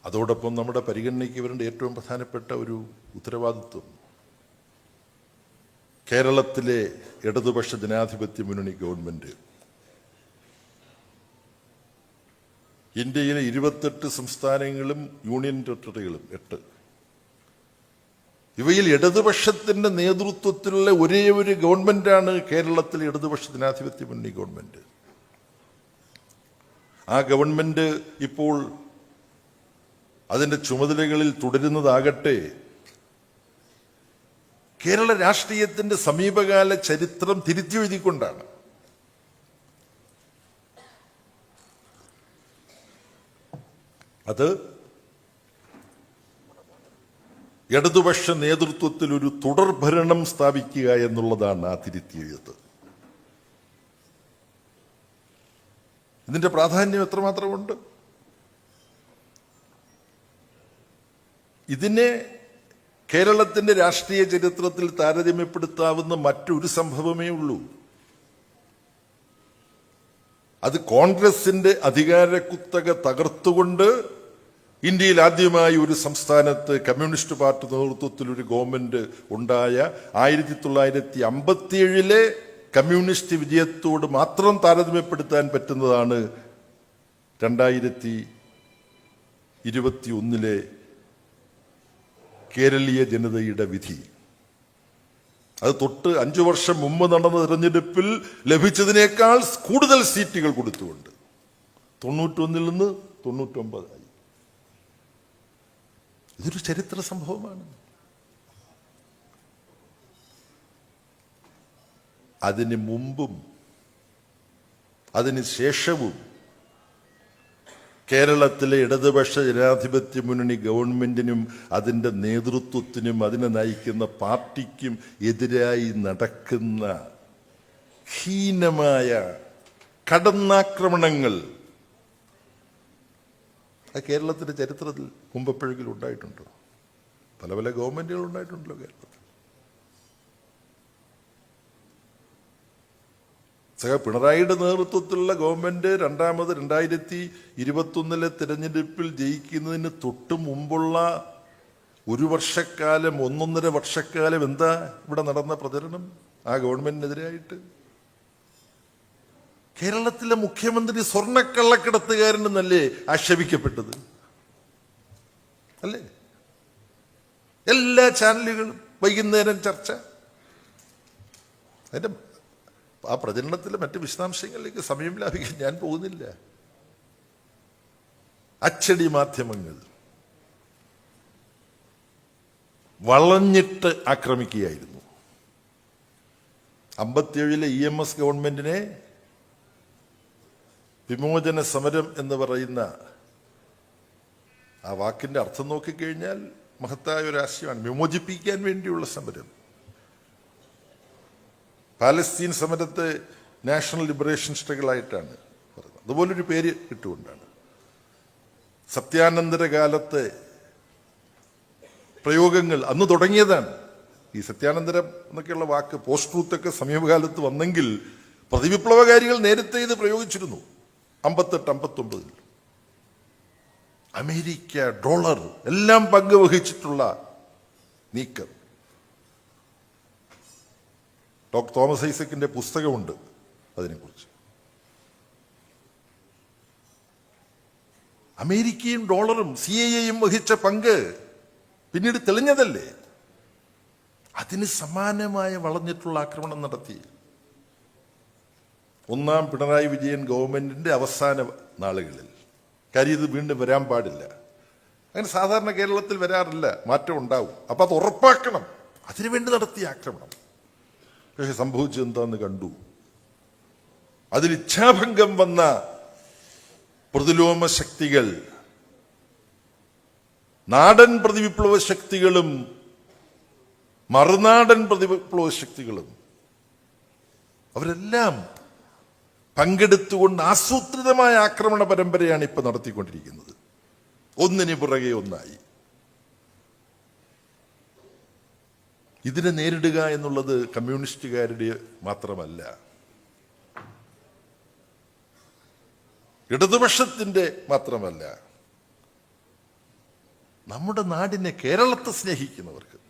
അതോടൊപ്പം നമ്മുടെ പരിഗണനയ്ക്ക് വരേണ്ട ഏറ്റവും പ്രധാനപ്പെട്ട ഒരു ഉത്തരവാദിത്വം കേരളത്തിലെ ഇടതുപക്ഷ ജനാധിപത്യ മുന്നണി ഗവൺമെന്റ് ഇന്ത്യയിലെ 28 സംസ്ഥാനങ്ങളും യൂണിയൻ ടെറിട്ടറികളും 8 ഇവയിൽ ഇടതുപക്ഷത്തിന്റെ നേതൃത്വത്തിലുള്ള ഒരേ ഒരു ഗവൺമെന്റാണ് കേരളത്തിലെ ഇടതുപക്ഷ ജനാധിപത്യ മുന്നണി ഗവൺമെന്റ്. ആ ഗവൺമെന്റ് ഇപ്പോൾ അതിന്റെ ചുമതലകളിൽ തുടരുന്നതാകട്ടെ കേരള രാഷ്ട്രീയത്തിന്റെ സമീപകാല ചരിത്രം തിരുത്തിയെഴുതിക്കൊണ്ടാണ്. അത് ഇടതുപക്ഷ നേതൃത്വത്തിൽ ഒരു തുടർഭരണം സ്ഥാപിക്കുക എന്നുള്ളതാണ് ആ തിരുത്തിയെഴുത്ത്. ഇതിന്റെ പ്രാധാന്യം എത്രമാത്രമുണ്ട്? ഇതിനെ കേരളത്തിന്റെ രാഷ്ട്രീയ ചരിത്രത്തിൽ താരതമ്യപ്പെടുത്താവുന്ന മറ്റൊരു സംഭവമേ ഉള്ളൂ. അത് കോൺഗ്രസിന്റെ അധികാര കുത്തക തകർത്തുകൊണ്ട് ഇന്ത്യയിൽ ആദ്യമായി ഒരു സംസ്ഥാനത്ത് കമ്മ്യൂണിസ്റ്റ് പാർട്ടി നേതൃത്വത്തിൽ ഒരു ഗവൺമെന്റ് ഉണ്ടായ 1957 കമ്മ്യൂണിസ്റ്റ് വിജയത്തോട് മാത്രം താരതമ്യപ്പെടുത്താൻ പറ്റുന്നതാണ് 2021 കേരളീയ ജനതയുടെ വിധി. അത് തൊട്ട് 5 വർഷം മുമ്പ് നടന്ന തെരഞ്ഞെടുപ്പിൽ ലഭിച്ചതിനേക്കാൾ കൂടുതൽ സീറ്റുകൾ കൊടുത്തുകൊണ്ട് 91 നിന്ന് 99 ആയി. ഇതൊരു ചരിത്ര സംഭവമാണ്. അതിന് മുമ്പും അതിന് ശേഷവും കേരളത്തിലെ ഇടതുപക്ഷ ജനാധിപത്യ മുന്നണി ഗവൺമെന്റിനും അതിൻ്റെ നേതൃത്വത്തിനും അതിനെ നയിക്കുന്ന പാർട്ടിക്കും എതിരായി നടക്കുന്ന ഹീനമായ കടന്നാക്രമണങ്ങൾ കേരളത്തിന്റെ ചരിത്രത്തിൽ മുമ്പെപ്പോഴെങ്കിലും ഉണ്ടായിട്ടുണ്ടോ? പല പല ഗവൺമെന്റുകൾ ഉണ്ടായിട്ടുണ്ടല്ലോ കേരളത്തിൽ. പിണറായിയുടെ നേതൃത്വത്തിലുള്ള ഗവൺമെന്റ് രണ്ടാമത് 2021 തെരഞ്ഞെടുപ്പിൽ ജയിക്കുന്നതിന് തൊട്ട് മുമ്പുള്ള 1 വർഷക്കാലം 1.5 വർഷക്കാലം എന്താ ഇവിടെ നടന്ന പ്രചരണം ആ ഗവൺമെന്റിനെതിരായിട്ട്? കേരളത്തിലെ മുഖ്യമന്ത്രി സ്വർണ്ണക്കള്ളക്കടത്തുകാരനെന്നല്ലേ ആക്ഷേപിക്കപ്പെട്ടത്? അല്ലേ? എല്ലാ ചാനലുകളും വൈകുന്നേരം ചർച്ച. അതിന്റെ ആ പ്രചരണത്തിലെ മറ്റ് വിശദാംശങ്ങളിലേക്ക് സമയം ലാഭിക്കാൻ ഞാൻ പോകുന്നില്ല. അച്ചടി മാധ്യമങ്ങൾ വളഞ്ഞിട്ട് ആക്രമിക്കുകയായിരുന്നു. 57 EMS ഗവൺമെന്റിനെ വിമോചന സമരം എന്ന് പറയുന്ന ആ വാക്കിന്റെ അർത്ഥം നോക്കിക്കഴിഞ്ഞാൽ മഹത്തായ ഒരു ആശയമാണ്. വിമോചിപ്പിക്കാൻ വേണ്ടിയുള്ള സമരം. പാലസ്തീൻ സമരത്തെ നാഷണൽ ലിബറേഷൻ സ്ട്രഗിൾ ആയിട്ടാണ് പറയുന്നത്. അതുപോലൊരു പേര് ഇട്ടുകൊണ്ടാണ്. സത്യാനന്തര കാലത്തെ പ്രയോഗങ്ങൾ അന്ന് തുടങ്ങിയതാണ്. ഈ സത്യാനന്തരം എന്നൊക്കെയുള്ള വാക്ക് പോസ്റ്റ് ട്രൂത്തൊക്കെ സമീപകാലത്ത് വന്നെങ്കിൽ പ്രതിവിപ്ലവകാരികൾ നേരത്തെ ഇത് പ്രയോഗിച്ചിരുന്നു. 58-59 അമേരിക്ക, ഡോളർ എല്ലാം പങ്കുവഹിച്ചിട്ടുള്ള നീക്കം. ഡോക്ടർ തോമസ് ഐസക്കിന്റെ പുസ്തകമുണ്ട് അതിനെക്കുറിച്ച്. അമേരിക്കയും ഡോളറും CIA-യും വഹിച്ച പങ്ക് പിന്നീട് തെളിഞ്ഞതല്ലേ? അതിന് സമാനമായ വളഞ്ഞിട്ടുള്ള ആക്രമണം നടത്തി. ഒന്നാം പിണറായി വിജയൻ ഗവൺമെന്റിന്റെ അവസാന നാളുകളിൽ. കാര്യം ഇത് വീണ്ടും വരാൻ പാടില്ല. അങ്ങനെ സാധാരണ കേരളത്തിൽ വരാറില്ല. മാറ്റം ഉണ്ടാവും. അപ്പൊ അത് ഉറപ്പാക്കണം. അതിനുവേണ്ടി നടത്തിയ ആക്രമണം. പക്ഷെ സംഭവിച്ചത് എന്താന്ന് കണ്ടു. അതിൽ ഇച്ഛാഭംഗം വന്ന പ്രതിലോമ ശക്തികൾ, നാടൻ പ്രതിവിപ്ലവ ശക്തികളും മറുനാടൻ പ്രതിവിപ്ലവ ശക്തികളും അവരെല്ലാം പങ്കെടുത്തുകൊണ്ട് ആസൂത്രിതമായ ആക്രമണ പരമ്പരയാണ് ഇപ്പൊ നടത്തിക്കൊണ്ടിരിക്കുന്നത്. ഒന്നിന് പുറകെ ഒന്നായി. ഇതിനെ നേരിടുക എന്നുള്ളത് കമ്മ്യൂണിസ്റ്റുകാരുടെ മാത്രമല്ല, ഇടതുപക്ഷത്തിന്റെ മാത്രമല്ല, നമ്മുടെ നാടിനെ, കേരളത്തെ സ്നേഹിക്കുന്നവർക്ക്